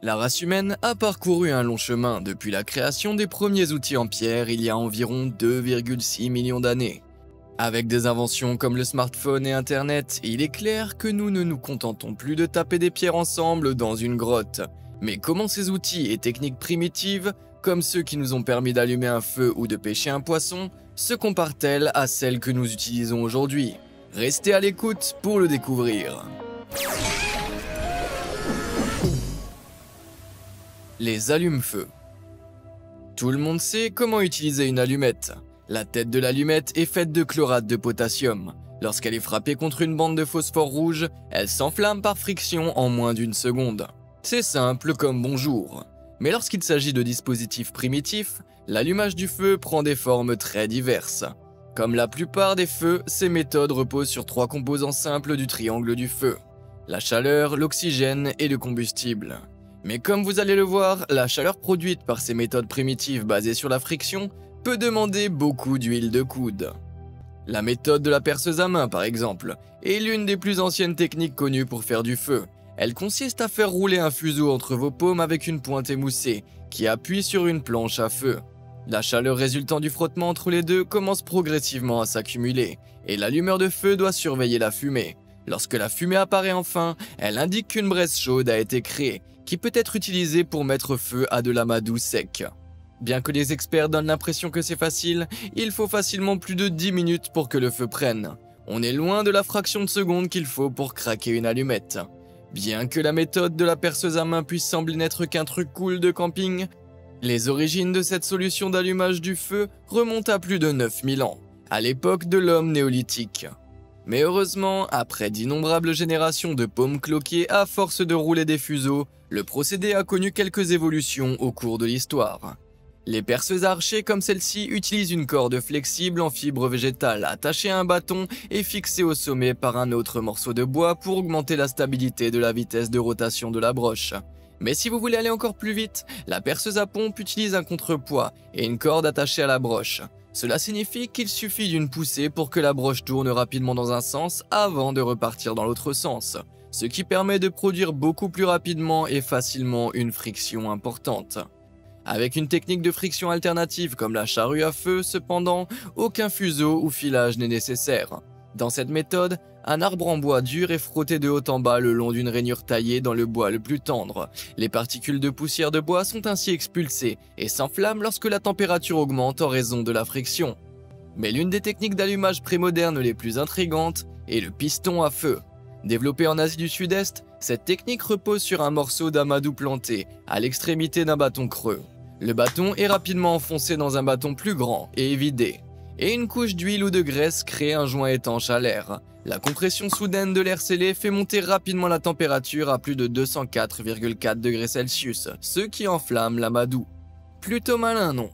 La race humaine a parcouru un long chemin depuis la création des premiers outils en pierre il y a environ 2,6 millions d'années. Avec des inventions comme le smartphone et Internet, il est clair que nous ne nous contentons plus de taper des pierres ensemble dans une grotte. Mais comment ces outils et techniques primitives, comme ceux qui nous ont permis d'allumer un feu ou de pêcher un poisson, se comparent-elles à celles que nous utilisons aujourd'hui? Restez à l'écoute pour le découvrir. Les allumes-feu. Tout le monde sait comment utiliser une allumette. La tête de l'allumette est faite de chlorate de potassium. Lorsqu'elle est frappée contre une bande de phosphore rouge, elle s'enflamme par friction en moins d'une seconde. C'est simple comme bonjour. Mais lorsqu'il s'agit de dispositifs primitifs, l'allumage du feu prend des formes très diverses. Comme la plupart des feux, ces méthodes reposent sur 3 composants simples du triangle du feu: la chaleur, l'oxygène et le combustible. Mais comme vous allez le voir, la chaleur produite par ces méthodes primitives basées sur la friction peut demander beaucoup d'huile de coude. La méthode de la perceuse à main, par exemple, est l'une des plus anciennes techniques connues pour faire du feu. Elle consiste à faire rouler un fuseau entre vos paumes avec une pointe émoussée, qui appuie sur une planche à feu. La chaleur résultant du frottement entre les deux commence progressivement à s'accumuler, et l'allumeur de feu doit surveiller la fumée. Lorsque la fumée apparaît enfin, elle indique qu'une braise chaude a été créée, qui peut être utilisée pour mettre feu à de l'amadou sec. Bien que les experts donnent l'impression que c'est facile, il faut facilement plus de 10 minutes pour que le feu prenne. On est loin de la fraction de seconde qu'il faut pour craquer une allumette. Bien que la méthode de la perceuse à main puisse sembler n'être qu'un truc cool de camping, les origines de cette solution d'allumage du feu remontent à plus de 9000 ans, à l'époque de l'homme néolithique. Mais heureusement, après d'innombrables générations de paumes cloquées à force de rouler des fuseaux, le procédé a connu quelques évolutions au cours de l'histoire. Les perceuses à archer comme celle-ci utilisent une corde flexible en fibre végétale attachée à un bâton et fixée au sommet par un autre morceau de bois pour augmenter la stabilité de la vitesse de rotation de la broche. Mais si vous voulez aller encore plus vite, la perceuse à pompe utilise un contrepoids et une corde attachée à la broche. Cela signifie qu'il suffit d'une poussée pour que la broche tourne rapidement dans un sens avant de repartir dans l'autre sens, ce qui permet de produire beaucoup plus rapidement et facilement une friction importante. Avec une technique de friction alternative comme la charrue à feu, cependant, aucun fuseau ou filage n'est nécessaire. Dans cette méthode, un arbre en bois dur est frotté de haut en bas le long d'une rainure taillée dans le bois le plus tendre. Les particules de poussière de bois sont ainsi expulsées et s'enflamment lorsque la température augmente en raison de la friction. Mais l'une des techniques d'allumage prémodernes les plus intrigantes est le piston à feu. Développée en Asie du Sud-Est, cette technique repose sur un morceau d'amadou planté à l'extrémité d'un bâton creux. Le bâton est rapidement enfoncé dans un bâton plus grand et vidé, et une couche d'huile ou de graisse crée un joint étanche à l'air. La compression soudaine de l'air scellé fait monter rapidement la température à plus de 204,4 degrés Celsius, ce qui enflamme l'amadou. Plutôt malin, non?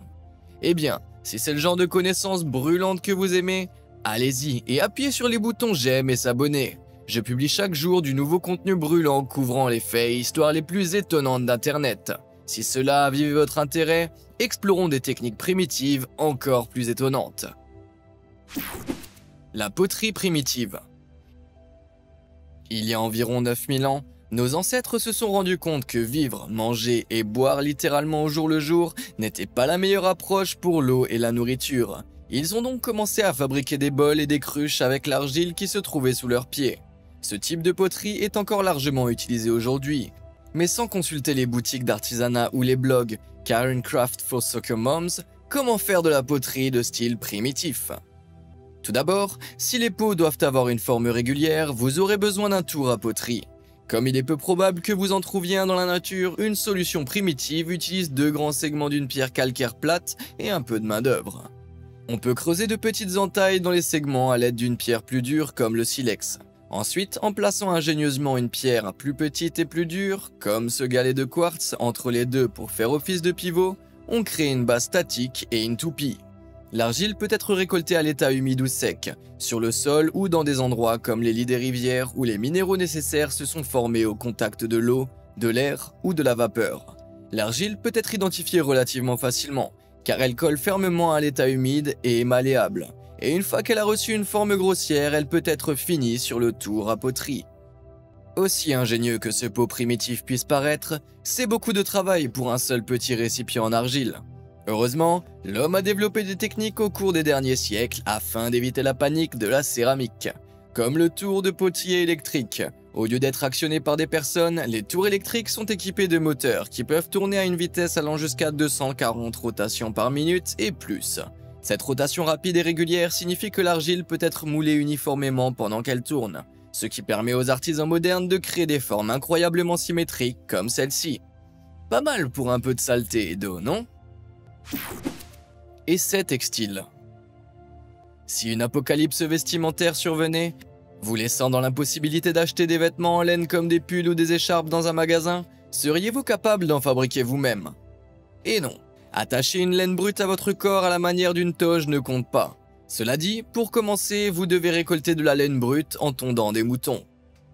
Eh bien, si c'est le genre de connaissances brûlantes que vous aimez, allez-y et appuyez sur les boutons j'aime et s'abonner. Je publie chaque jour du nouveau contenu brûlant couvrant les faits et histoires les plus étonnantes d'Internet. Si cela a avivé votre intérêt, explorons des techniques primitives encore plus étonnantes. La poterie primitive. Il y a environ 9000 ans, nos ancêtres se sont rendus compte que vivre, manger et boire littéralement au jour le jour n'était pas la meilleure approche pour l'eau et la nourriture. Ils ont donc commencé à fabriquer des bols et des cruches avec l'argile qui se trouvait sous leurs pieds. Ce type de poterie est encore largement utilisé aujourd'hui. Mais sans consulter les boutiques d'artisanat ou les blogs Karen Craft for Soccer Moms, comment faire de la poterie de style primitif? Tout d'abord, si les pots doivent avoir une forme régulière, vous aurez besoin d'un tour à poterie. Comme il est peu probable que vous en trouviez un dans la nature, une solution primitive utilise 2 grands segments d'une pierre calcaire plate et un peu de main d'œuvre. On peut creuser de petites entailles dans les segments à l'aide d'une pierre plus dure comme le silex. Ensuite, en plaçant ingénieusement une pierre plus petite et plus dure, comme ce galet de quartz, entre les deux pour faire office de pivot, on crée une base statique et une toupie. L'argile peut être récoltée à l'état humide ou sec, sur le sol ou dans des endroits comme les lits des rivières où les minéraux nécessaires se sont formés au contact de l'eau, de l'air ou de la vapeur. L'argile peut être identifiée relativement facilement, car elle colle fermement à l'état humide et est malléable. Et une fois qu'elle a reçu une forme grossière, elle peut être finie sur le tour à poterie. Aussi ingénieux que ce pot primitif puisse paraître, c'est beaucoup de travail pour un seul petit récipient en argile. Heureusement, l'homme a développé des techniques au cours des derniers siècles afin d'éviter la panique de la céramique. Comme le tour de potier électrique. Au lieu d'être actionnés par des personnes, les tours électriques sont équipés de moteurs qui peuvent tourner à une vitesse allant jusqu'à 240 rotations par minute et plus. Cette rotation rapide et régulière signifie que l'argile peut être moulée uniformément pendant qu'elle tourne, ce qui permet aux artisans modernes de créer des formes incroyablement symétriques comme celle-ci. Pas mal pour un peu de saleté et d'eau, non? Essai textile. Si une apocalypse vestimentaire survenait, vous laissant dans l'impossibilité d'acheter des vêtements en laine comme des pulls ou des écharpes dans un magasin, seriez-vous capable d'en fabriquer vous-même? Et non, attacher une laine brute à votre corps à la manière d'une toge ne compte pas. Cela dit, pour commencer, vous devez récolter de la laine brute en tondant des moutons.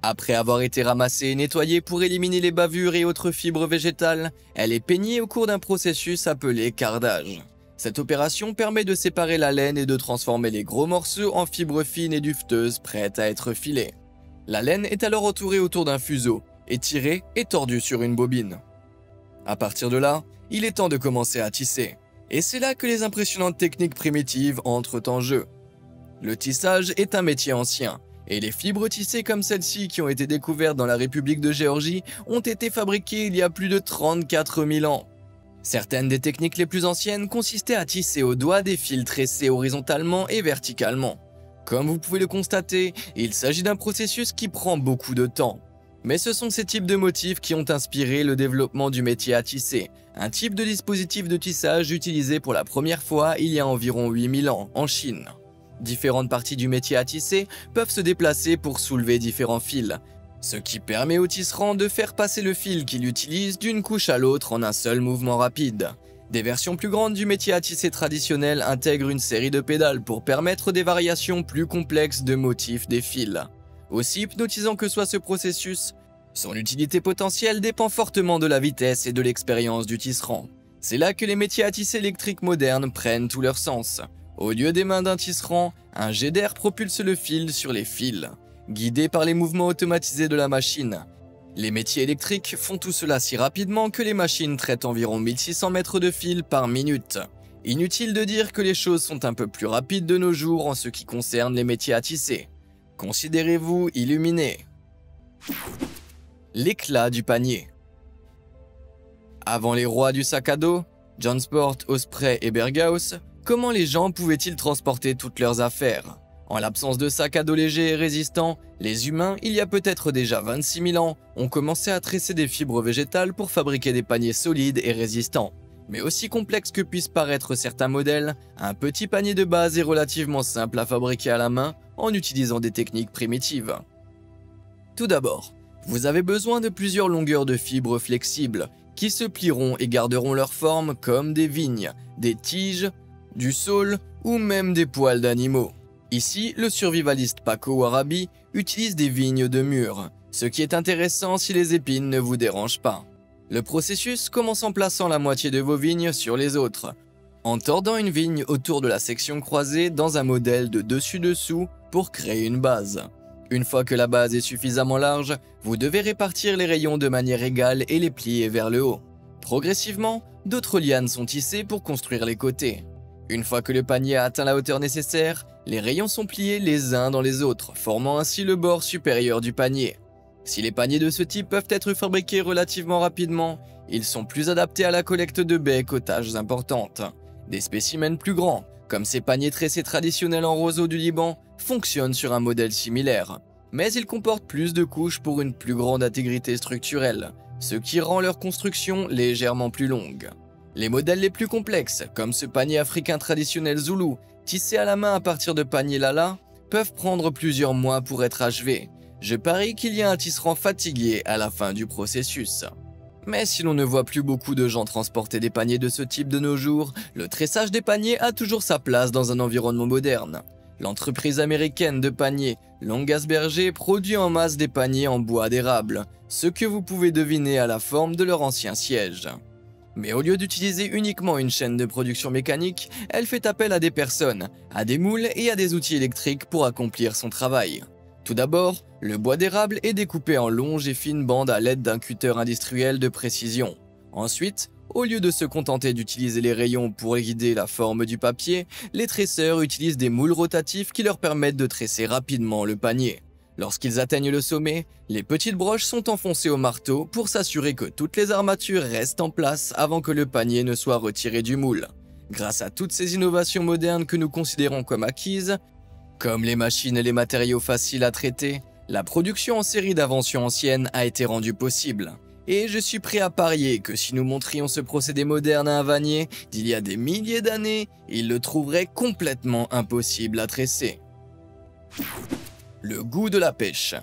Après avoir été ramassée et nettoyée pour éliminer les bavures et autres fibres végétales, elle est peignée au cours d'un processus appelé cardage. Cette opération permet de séparer la laine et de transformer les gros morceaux en fibres fines et duveteuses prêtes à être filées. La laine est alors entourée autour d'un fuseau, étirée et tordue sur une bobine. À partir de là, il est temps de commencer à tisser. Et c'est là que les impressionnantes techniques primitives entrent en jeu. Le tissage est un métier ancien, et les fibres tissées comme celles-ci qui ont été découvertes dans la République de Géorgie ont été fabriquées il y a plus de 34 000 ans. Certaines des techniques les plus anciennes consistaient à tisser au doigt des fils tressés horizontalement et verticalement. Comme vous pouvez le constater, il s'agit d'un processus qui prend beaucoup de temps. Mais ce sont ces types de motifs qui ont inspiré le développement du métier à tisser, un type de dispositif de tissage utilisé pour la première fois il y a environ 8000 ans en Chine. Différentes parties du métier à tisser peuvent se déplacer pour soulever différents fils, ce qui permet au tisserand de faire passer le fil qu'il utilise d'une couche à l'autre en un seul mouvement rapide. Des versions plus grandes du métier à tisser traditionnel intègrent une série de pédales pour permettre des variations plus complexes de motifs des fils. Aussi hypnotisant que soit ce processus, son utilité potentielle dépend fortement de la vitesse et de l'expérience du tisserand. C'est là que les métiers à tisser électriques modernes prennent tout leur sens. Au lieu des mains d'un tisserand, un jet d'air propulse le fil sur les fils, guidé par les mouvements automatisés de la machine. Les métiers électriques font tout cela si rapidement que les machines traitent environ 1600 mètres de fil par minute. Inutile de dire que les choses sont un peu plus rapides de nos jours en ce qui concerne les métiers à tisser. Considérez-vous illuminé. L'éclat du panier. Avant les rois du sac à dos, Jansport, Osprey et Berghaus, comment les gens pouvaient-ils transporter toutes leurs affaires? En l'absence de sacs à dos légers et résistants, les humains, il y a peut-être déjà 26 000 ans, ont commencé à tresser des fibres végétales pour fabriquer des paniers solides et résistants. Mais aussi complexe que puissent paraître certains modèles, un petit panier de base est relativement simple à fabriquer à la main en utilisant des techniques primitives. Tout d'abord, vous avez besoin de plusieurs longueurs de fibres flexibles qui se plieront et garderont leur forme comme des vignes, des tiges, du saule ou même des poils d'animaux. Ici, le survivaliste Paco Warabi utilise des vignes de mûre, ce qui est intéressant si les épines ne vous dérangent pas. Le processus commence en plaçant la moitié de vos vignes sur les autres, en tordant une vigne autour de la section croisée dans un modèle de dessus-dessous pour créer une base. Une fois que la base est suffisamment large, vous devez répartir les rayons de manière égale et les plier vers le haut. Progressivement, d'autres lianes sont tissées pour construire les côtés. Une fois que le panier a atteint la hauteur nécessaire, les rayons sont pliés les uns dans les autres, formant ainsi le bord supérieur du panier. Si les paniers de ce type peuvent être fabriqués relativement rapidement, ils sont plus adaptés à la collecte de baies qu'aux tâches importantes. Des spécimens plus grands, comme ces paniers tressés traditionnels en roseau du Liban, fonctionnent sur un modèle similaire. Mais ils comportent plus de couches pour une plus grande intégrité structurelle, ce qui rend leur construction légèrement plus longue. Les modèles les plus complexes, comme ce panier africain traditionnel zoulou, tissé à la main à partir de paniers lala, peuvent prendre plusieurs mois pour être achevés. Je parie qu'il y a un tisserand fatigué à la fin du processus. Mais si l'on ne voit plus beaucoup de gens transporter des paniers de ce type de nos jours, le tressage des paniers a toujours sa place dans un environnement moderne. L'entreprise américaine de paniers Longasberger produit en masse des paniers en bois d'érable, ce que vous pouvez deviner à la forme de leur ancien siège. Mais au lieu d'utiliser uniquement une chaîne de production mécanique, elle fait appel à des personnes, à des moules et à des outils électriques pour accomplir son travail. Tout d'abord, le bois d'érable est découpé en longues et fines bandes à l'aide d'un cutter industriel de précision. Ensuite, au lieu de se contenter d'utiliser les rayons pour guider la forme du papier, les tresseurs utilisent des moules rotatifs qui leur permettent de tresser rapidement le panier. Lorsqu'ils atteignent le sommet, les petites broches sont enfoncées au marteau pour s'assurer que toutes les armatures restent en place avant que le panier ne soit retiré du moule. Grâce à toutes ces innovations modernes que nous considérons comme acquises, comme les machines et les matériaux faciles à traiter, la production en série d'inventions anciennes a été rendue possible. Et je suis prêt à parier que si nous montrions ce procédé moderne à un vannier d'il y a des milliers d'années, il le trouverait complètement impossible à tresser. Le goût de la pêche.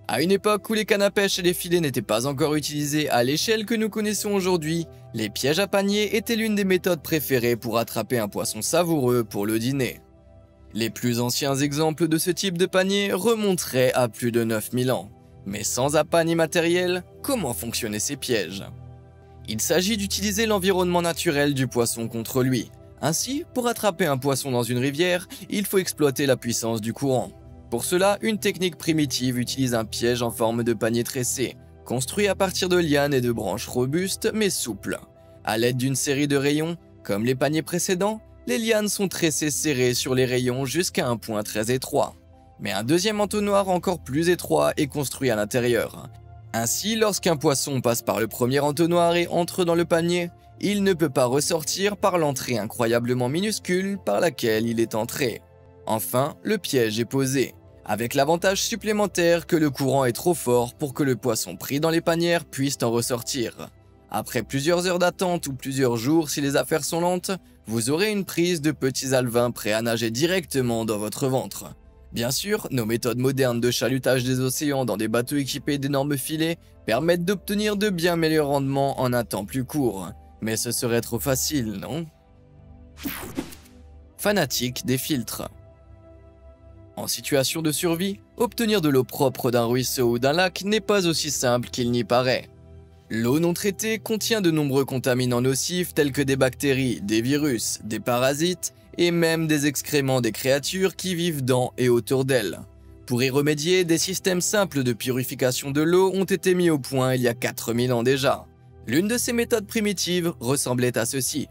À une époque où les cannes à pêche et les filets n'étaient pas encore utilisés à l'échelle que nous connaissons aujourd'hui, les pièges à panier étaient l'une des méthodes préférées pour attraper un poisson savoureux pour le dîner. Les plus anciens exemples de ce type de panier remonteraient à plus de 9000 ans. Mais sans appât ni matériel, comment fonctionnaient ces pièges? Il s'agit d'utiliser l'environnement naturel du poisson contre lui. Ainsi, pour attraper un poisson dans une rivière, il faut exploiter la puissance du courant. Pour cela, une technique primitive utilise un piège en forme de panier tressé, construit à partir de lianes et de branches robustes mais souples. À l'aide d'une série de rayons, comme les paniers précédents, les lianes sont tressées serrées sur les rayons jusqu'à un point très étroit. Mais un deuxième entonnoir encore plus étroit est construit à l'intérieur. Ainsi, lorsqu'un poisson passe par le premier entonnoir et entre dans le panier, il ne peut pas ressortir par l'entrée incroyablement minuscule par laquelle il est entré. Enfin, le piège est posé, avec l'avantage supplémentaire que le courant est trop fort pour que le poisson pris dans les panières puisse en ressortir. Après plusieurs heures d'attente ou plusieurs jours si les affaires sont lentes, vous aurez une prise de petits alevins prêts à nager directement dans votre ventre. Bien sûr, nos méthodes modernes de chalutage des océans dans des bateaux équipés d'énormes filets permettent d'obtenir de bien meilleurs rendements en un temps plus court. Mais ce serait trop facile, non? Fanatique des filtres. En situation de survie, obtenir de l'eau propre d'un ruisseau ou d'un lac n'est pas aussi simple qu'il n'y paraît. L'eau non traitée contient de nombreux contaminants nocifs tels que des bactéries, des virus, des parasites et même des excréments des créatures qui vivent dans et autour d'elle. Pour y remédier, des systèmes simples de purification de l'eau ont été mis au point il y a 4000 ans déjà. L'une de ces méthodes primitives ressemblait à ceci.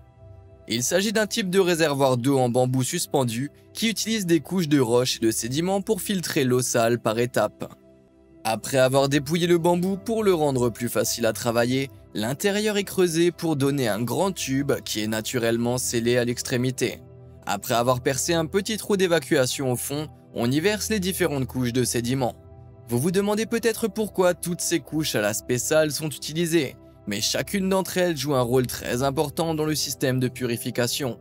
Il s'agit d'un type de réservoir d'eau en bambou suspendu qui utilise des couches de roches et de sédiments pour filtrer l'eau sale par étapes. Après avoir dépouillé le bambou pour le rendre plus facile à travailler, l'intérieur est creusé pour donner un grand tube qui est naturellement scellé à l'extrémité. Après avoir percé un petit trou d'évacuation au fond, on y verse les différentes couches de sédiments. Vous vous demandez peut-être pourquoi toutes ces couches à l'aspect sale sont utilisées, mais chacune d'entre elles joue un rôle très important dans le système de purification.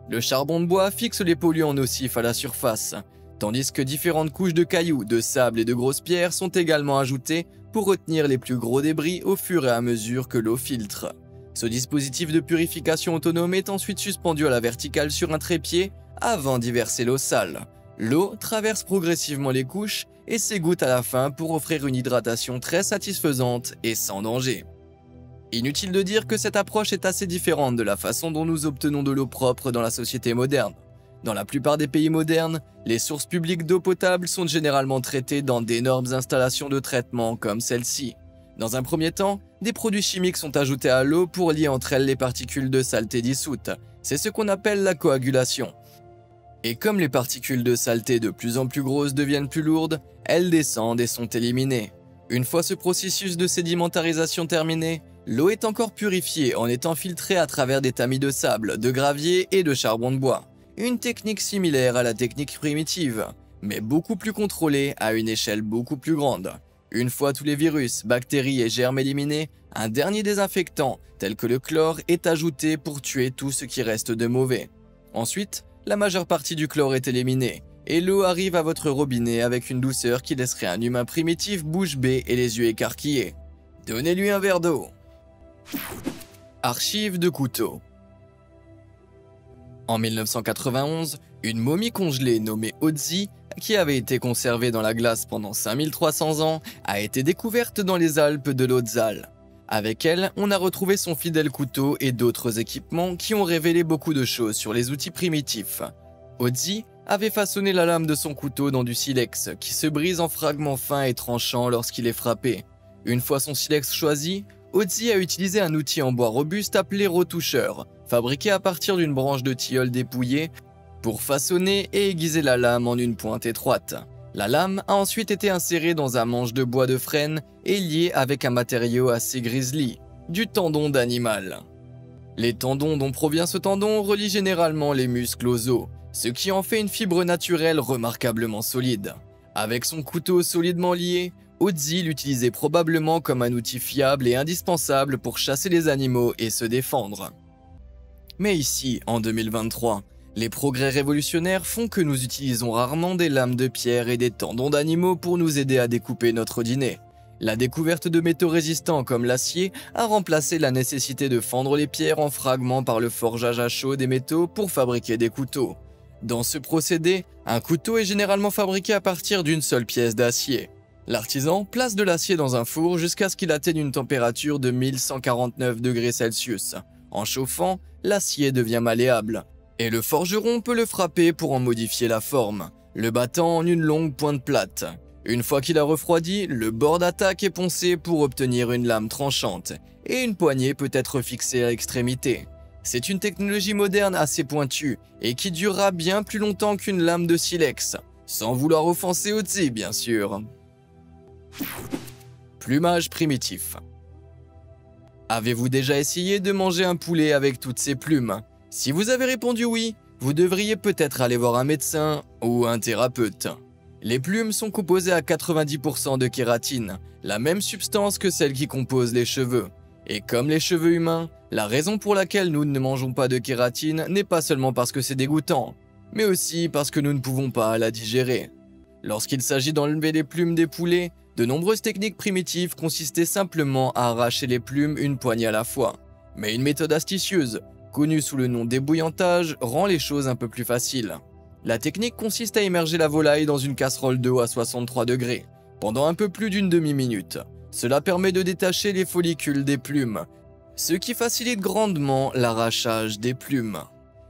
Le charbon de bois fixe les polluants nocifs à la surface, tandis que différentes couches de cailloux, de sable et de grosses pierres sont également ajoutées pour retenir les plus gros débris au fur et à mesure que l'eau filtre. Ce dispositif de purification autonome est ensuite suspendu à la verticale sur un trépied avant d'y verser l'eau sale. L'eau traverse progressivement les couches et s'égoutte à la fin pour offrir une hydratation très satisfaisante et sans danger. Inutile de dire que cette approche est assez différente de la façon dont nous obtenons de l'eau propre dans la société moderne. Dans la plupart des pays modernes, les sources publiques d'eau potable sont généralement traitées dans d'énormes installations de traitement comme celle-ci. Dans un premier temps, des produits chimiques sont ajoutés à l'eau pour lier entre elles les particules de saleté dissoutes. C'est ce qu'on appelle la coagulation. Et comme les particules de saleté de plus en plus grosses deviennent plus lourdes, elles descendent et sont éliminées. Une fois ce processus de sédimentarisation terminé, l'eau est encore purifiée en étant filtrée à travers des tamis de sable, de gravier et de charbon de bois. Une technique similaire à la technique primitive, mais beaucoup plus contrôlée à une échelle beaucoup plus grande. Une fois tous les virus, bactéries et germes éliminés, un dernier désinfectant, tel que le chlore, est ajouté pour tuer tout ce qui reste de mauvais. Ensuite, la majeure partie du chlore est éliminée, et l'eau arrive à votre robinet avec une douceur qui laisserait un humain primitif bouche bée et les yeux écarquillés. Donnez-lui un verre d'eau. Archives de couteaux. En 1991, une momie congelée nommée Otzi, qui avait été conservée dans la glace pendant 5300 ans, a été découverte dans les Alpes de l'Otzal. Avec elle, on a retrouvé son fidèle couteau et d'autres équipements qui ont révélé beaucoup de choses sur les outils primitifs. Otzi avait façonné la lame de son couteau dans du silex, qui se brise en fragments fins et tranchants lorsqu'il est frappé. Une fois son silex choisi, Ozzy a utilisé un outil en bois robuste appelé retoucheur, fabriqué à partir d'une branche de tilleul dépouillée, pour façonner et aiguiser la lame en une pointe étroite. La lame a ensuite été insérée dans un manche de bois de frêne et liée avec un matériau assez grizzly, du tendon d'animal. Les tendons dont provient ce tendon relient généralement les muscles aux os, ce qui en fait une fibre naturelle remarquablement solide. Avec son couteau solidement lié, Ozzy l'utilisait probablement comme un outil fiable et indispensable pour chasser les animaux et se défendre. Mais ici, en 2023, les progrès révolutionnaires font que nous utilisons rarement des lames de pierre et des tendons d'animaux pour nous aider à découper notre dîner. La découverte de métaux résistants comme l'acier a remplacé la nécessité de fendre les pierres en fragments par le forgeage à chaud des métaux pour fabriquer des couteaux. Dans ce procédé, un couteau est généralement fabriqué à partir d'une seule pièce d'acier. L'artisan place de l'acier dans un four jusqu'à ce qu'il atteigne une température de 1149 degrés Celsius. En chauffant, l'acier devient malléable. Et le forgeron peut le frapper pour en modifier la forme, le battant en une longue pointe plate. Une fois qu'il a refroidi, le bord d'attaque est poncé pour obtenir une lame tranchante, et une poignée peut être fixée à l'extrémité. C'est une technologie moderne assez pointue, et qui durera bien plus longtemps qu'une lame de silex, sans vouloir offenser Ozzy bien sûr. Plumage primitif. Avez-vous déjà essayé de manger un poulet avec toutes ses plumes ? Si vous avez répondu oui, vous devriez peut-être aller voir un médecin ou un thérapeute. Les plumes sont composées à 90% de kératine, la même substance que celle qui compose les cheveux. Et comme les cheveux humains, la raison pour laquelle nous ne mangeons pas de kératine n'est pas seulement parce que c'est dégoûtant, mais aussi parce que nous ne pouvons pas la digérer. Lorsqu'il s'agit d'enlever les plumes des poulets, de nombreuses techniques primitives consistaient simplement à arracher les plumes une poignée à la fois. Mais une méthode astucieuse, connue sous le nom d'ébouillantage, rend les choses un peu plus faciles. La technique consiste à immerger la volaille dans une casserole d'eau à 63 degrés, pendant un peu plus d'une demi-minute. Cela permet de détacher les follicules des plumes, ce qui facilite grandement l'arrachage des plumes.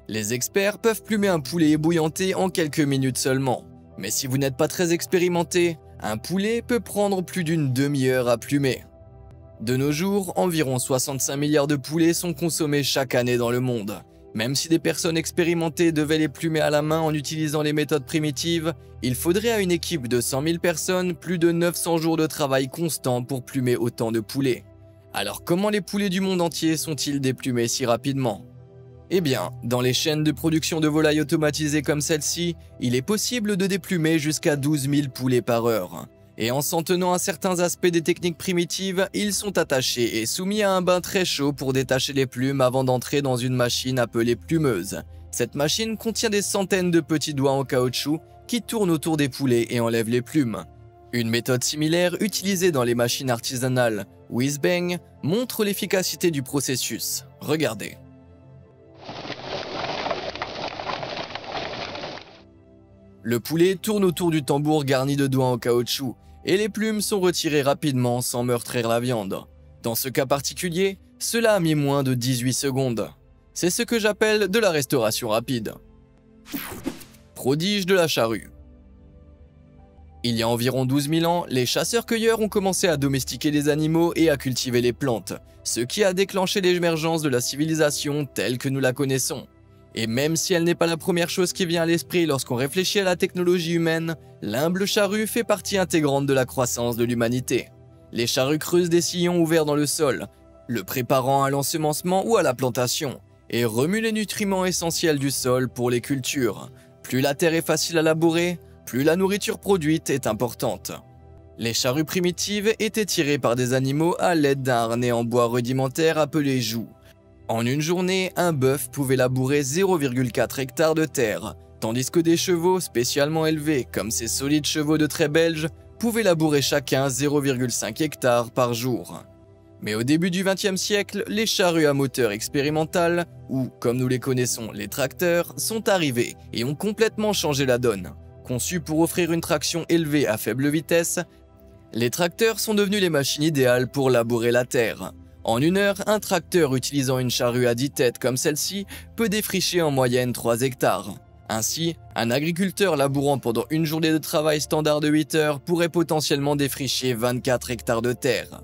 Les experts peuvent plumer un poulet ébouillanté en quelques minutes seulement, mais si vous n'êtes pas très expérimenté, un poulet peut prendre plus d'une demi-heure à plumer. De nos jours, environ 65 milliards de poulets sont consommés chaque année dans le monde. Même si des personnes expérimentées devaient les plumer à la main en utilisant les méthodes primitives, il faudrait à une équipe de 100 000 personnes plus de 900 jours de travail constant pour plumer autant de poulets. Alors comment les poulets du monde entier sont-ils déplumés si rapidement ? Eh bien, dans les chaînes de production de volailles automatisées comme celle-ci, il est possible de déplumer jusqu'à 12 000 poulets par heure. Et en s'en tenant à certains aspects des techniques primitives, ils sont attachés et soumis à un bain très chaud pour détacher les plumes avant d'entrer dans une machine appelée plumeuse. Cette machine contient des centaines de petits doigts en caoutchouc qui tournent autour des poulets et enlèvent les plumes. Une méthode similaire utilisée dans les machines artisanales whiz-bang montre l'efficacité du processus. Regardez. Le poulet tourne autour du tambour garni de doigts en caoutchouc, et les plumes sont retirées rapidement sans meurtrir la viande. Dans ce cas particulier, cela a mis moins de 18 secondes. C'est ce que j'appelle de la restauration rapide. Prodige de la charrue. Il y a environ 12 000 ans, les chasseurs-cueilleurs ont commencé à domestiquer les animaux et à cultiver les plantes, ce qui a déclenché l'émergence de la civilisation telle que nous la connaissons. Et même si elle n'est pas la première chose qui vient à l'esprit lorsqu'on réfléchit à la technologie humaine, l'humble charrue fait partie intégrante de la croissance de l'humanité. Les charrues creusent des sillons ouverts dans le sol, le préparant à l'ensemencement ou à la plantation, et remuent les nutriments essentiels du sol pour les cultures. Plus la terre est facile à labourer, plus la nourriture produite est importante. Les charrues primitives étaient tirées par des animaux à l'aide d'un harnais en bois rudimentaire appelé joug. En une journée, un bœuf pouvait labourer 0,4 hectares de terre, tandis que des chevaux spécialement élevés, comme ces solides chevaux de trait belges, pouvaient labourer chacun 0,5 hectares par jour. Mais au début du XXe siècle, les charrues à moteur expérimental, ou comme nous les connaissons, les tracteurs, sont arrivés et ont complètement changé la donne. Conçus pour offrir une traction élevée à faible vitesse, les tracteurs sont devenus les machines idéales pour labourer la terre. En une heure, un tracteur utilisant une charrue à 10 têtes comme celle-ci peut défricher en moyenne 3 hectares. Ainsi, un agriculteur labourant pendant une journée de travail standard de 8 heures pourrait potentiellement défricher 24 hectares de terre.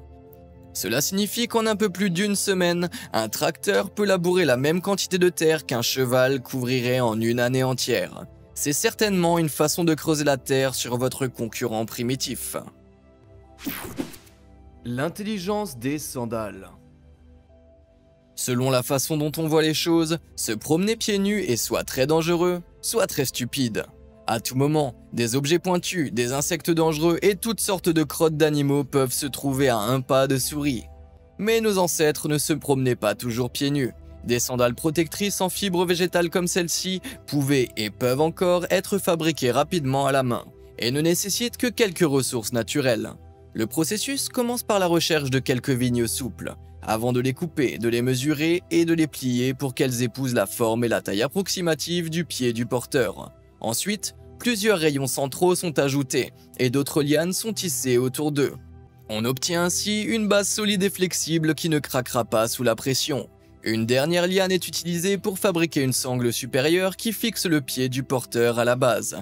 Cela signifie qu'en un peu plus d'une semaine, un tracteur peut labourer la même quantité de terre qu'un cheval couvrirait en une année entière. C'est certainement une façon de creuser la terre sur votre concurrent primitif. L'intelligence des sandales. Selon la façon dont on voit les choses, se promener pieds nus est soit très dangereux, soit très stupide. À tout moment, des objets pointus, des insectes dangereux et toutes sortes de crottes d'animaux peuvent se trouver à un pas de souris. Mais nos ancêtres ne se promenaient pas toujours pieds nus. Des sandales protectrices en fibres végétales comme celle-ci pouvaient et peuvent encore être fabriquées rapidement à la main et ne nécessitent que quelques ressources naturelles. Le processus commence par la recherche de quelques vignes souples, avant de les couper, de les mesurer et de les plier pour qu'elles épousent la forme et la taille approximative du pied du porteur. Ensuite, plusieurs rayons centraux sont ajoutés et d'autres lianes sont tissées autour d'eux. On obtient ainsi une base solide et flexible qui ne craquera pas sous la pression. Une dernière liane est utilisée pour fabriquer une sangle supérieure qui fixe le pied du porteur à la base.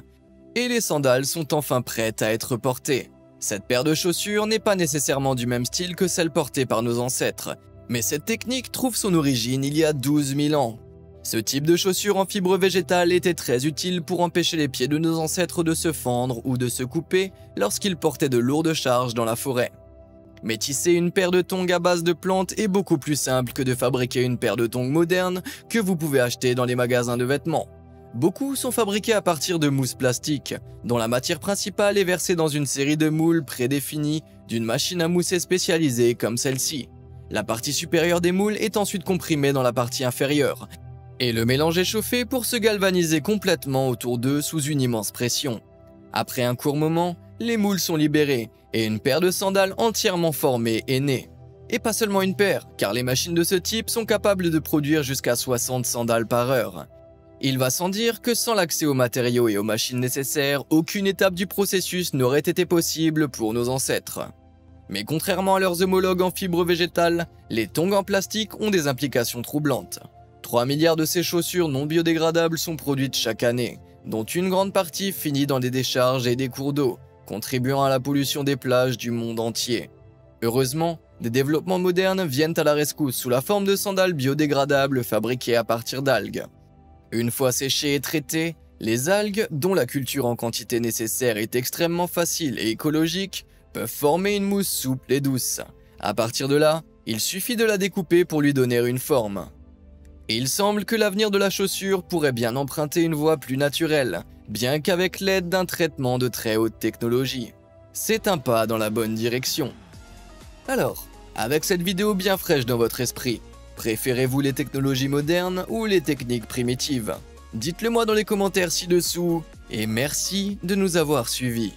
Et les sandales sont enfin prêtes à être portées. Cette paire de chaussures n'est pas nécessairement du même style que celle portée par nos ancêtres, mais cette technique trouve son origine il y a 12 000 ans. Ce type de chaussures en fibre végétale était très utile pour empêcher les pieds de nos ancêtres de se fendre ou de se couper lorsqu'ils portaient de lourdes charges dans la forêt. Mais tisser une paire de tongs à base de plantes est beaucoup plus simple que de fabriquer une paire de tongs moderne que vous pouvez acheter dans les magasins de vêtements. Beaucoup sont fabriqués à partir de mousse plastique, dont la matière principale est versée dans une série de moules prédéfinis d'une machine à mousser spécialisée comme celle-ci. La partie supérieure des moules est ensuite comprimée dans la partie inférieure, et le mélange est chauffé pour se galvaniser complètement autour d'eux sous une immense pression. Après un court moment, les moules sont libérés, et une paire de sandales entièrement formée est née. Et pas seulement une paire, car les machines de ce type sont capables de produire jusqu'à 60 sandales par heure. Il va sans dire que sans l'accès aux matériaux et aux machines nécessaires, aucune étape du processus n'aurait été possible pour nos ancêtres. Mais contrairement à leurs homologues en fibres végétales, les tongs en plastique ont des implications troublantes. 3 milliards de ces chaussures non biodégradables sont produites chaque année, dont une grande partie finit dans des décharges et des cours d'eau, contribuant à la pollution des plages du monde entier. Heureusement, des développements modernes viennent à la rescousse sous la forme de sandales biodégradables fabriquées à partir d'algues. Une fois séchées et traitées, les algues, dont la culture en quantité nécessaire est extrêmement facile et écologique, peuvent former une mousse souple et douce. À partir de là, il suffit de la découper pour lui donner une forme. Et il semble que l'avenir de la chaussure pourrait bien emprunter une voie plus naturelle, bien qu'avec l'aide d'un traitement de très haute technologie. C'est un pas dans la bonne direction. Alors, avec cette vidéo bien fraîche dans votre esprit, préférez-vous les technologies modernes ou les techniques primitives? Dites-le moi dans les commentaires ci-dessous, et merci de nous avoir suivis.